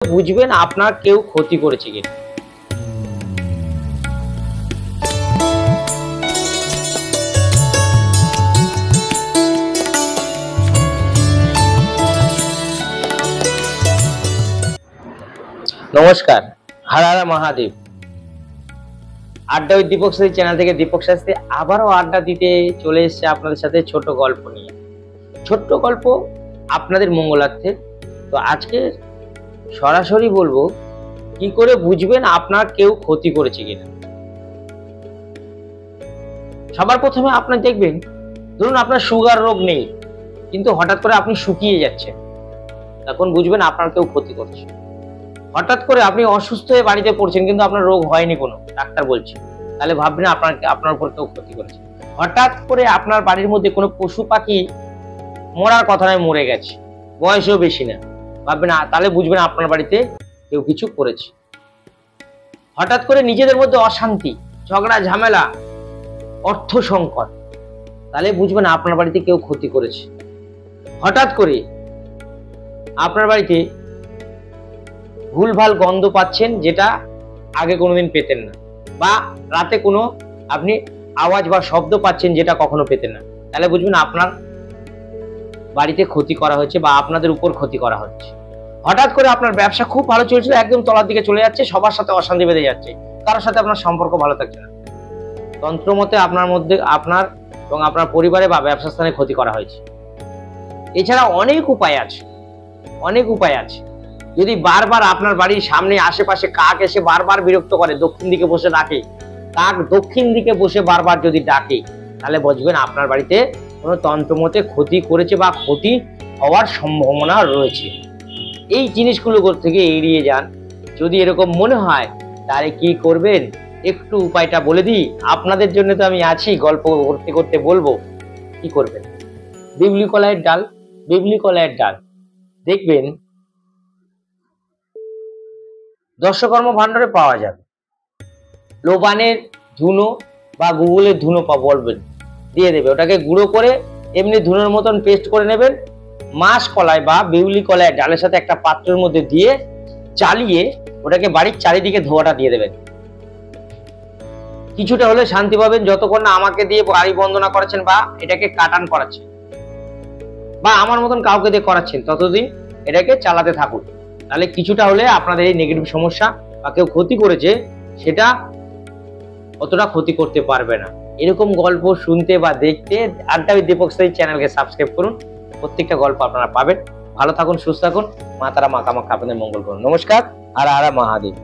বুঝবেন আপনার কেউ ক্ষতি করেছে কিনা। নমস্কার, হর হর মহাদেব। আড্ডা উইথ দীপক শাস্ত্রী চ্যানেল থেকে দীপক শাস্ত্রী আবারও আড্ডা দিতে চলে এসেছে আপনাদের সাথে ছোট গল্প নিয়ে। ছোট্ট গল্প আপনাদের মঙ্গলার্থে। তো আজকে সরাসরি বলবো কি করে বুঝবেন আপনার কেউ ক্ষতি করেছে কিনা। সবার প্রথমে আপনার দেখবেন, ধরুন আপনার সুগার রোগ নেই কিন্তু হঠাৎ করে আপনি শুকিয়ে যাচ্ছেন, তখন বুঝবেন আপনার কেউ ক্ষতি করছে। হঠাৎ করে আপনি অসুস্থ হয়ে বাড়িতে পড়ছেন কিন্তু আপনার রোগ হয়নি কোনো, ডাক্তার বলছে, তাহলে ভাববেন আপনার উপর কেউ ক্ষতি করেছে। হঠাৎ করে আপনার বাড়ির মধ্যে কোনো পশু পাখি মরার কথা নয়, মরে গেছে, বয়সও বেশি না, ভাববেন তাহলে বুঝবেন আপনার বাড়িতে কেউ কিছু করেছে। হঠাৎ করে নিজেদের মধ্যে অশান্তি, ঝগড়া ঝামেলা, অর্থ সংকট, তাহলে বুঝবেন আপনার বাড়িতে কেউ ক্ষতি করেছে। হঠাৎ করে আপনার বাড়িতে ভুলভাল গন্ধ পাচ্ছেন যেটা আগে কোনোদিন পেতেন না, বা রাতে কোনো আপনি আওয়াজ বা শব্দ পাচ্ছেন যেটা কখনো পেতেন না, তাহলে বুঝবেন আপনার বাড়িতে ক্ষতি করা হয়েছে বা আপনাদের উপর ক্ষতি করা হচ্ছে। হঠাৎ করে আপনার ব্যবসা খুব ভালো চলছিল, একদম তলার দিকে চলে যাচ্ছে, সবার সাথে অশান্তি বেঁধে যাচ্ছে, কারোর সাথে আপনার সম্পর্ক ভালো থাকছে না, তন্ত্রমতে আপনার মধ্যে আপনার এবং আপনার পরিবারে বা ব্যবসা স্থানে ক্ষতি করা হয়েছে। এছাড়া অনেক উপায় আছে, অনেক উপায় আছে। যদি বারবার আপনার বাড়ির সামনে আশেপাশে কাক এসে বারবার বিরক্ত করে, দক্ষিণ দিকে বসে ডাকে, কাক দক্ষিণ দিকে বসে বারবার যদি ডাকে, তাহলে বুঝবেন আপনার বাড়িতে কোনো তন্ত্রমতে ক্ষতি করেছে বা ক্ষতি হওয়ার সম্ভাবনা রয়েছে। এই জিনিসগুলো থেকে এড়িয়ে যান। যদি এরকম মনে হয় তাহলে কি করবেন, একটু উপায়টা বলে দিই। আপনাদের জন্য তো আমি আছি, গল্প করতে করতে বলবো কি করবেন। বিবলি কলাইয়ের ডাল, বিবলি কলাইয়ের ডাল দেখবেন দর্শকর্ম ভান্ডারে পাওয়া যাবে। লোবানের ধুনো বা গুগলের ধুনো বলবেন, দিয়ে দেবে, ওটাকে গুঁড়ো করে এমনি ধুনোর মতন পেস্ট করে নেবেন। মাছ কলাই বা বিউলি কলাই ডালের সাথে একটা পাত্রের মধ্যে দিয়ে চালিয়ে ওটাকে বাড়ির চারিদিকে ধোয়াটা দিয়ে দেবেন। কিছুটা হলে শান্তি পাবেন, যতক্ষণ না আমাকে দিয়ে বাড়ি বন্দনা করাচ্ছেন বা এটাকে কাটান করাচ্ছেন বা আমার মতন কাউকে দিয়ে করাচ্ছেন, ততদিন এটাকে চালাতে থাকুন। তাহলে কিছুটা হলে আপনাদের এই নেগেটিভ সমস্যা বা কেউ ক্ষতি করেছে সেটা অতটা ক্ষতি করতে পারবে না। এরকম গল্প শুনতে বা দেখতে আড্ডা উইথ দীপক শাস্ত্রী চ্যানেলকে সাবস্ক্রাইব করুন। প্রত্যেকটা গল্প আপনারা পাবেন। ভালো থাকুন, সুস্থ থাকুন, মা তারা মাকামাখা আপনাদের মঙ্গল করুন। নমস্কার, হর হর মহাদেব।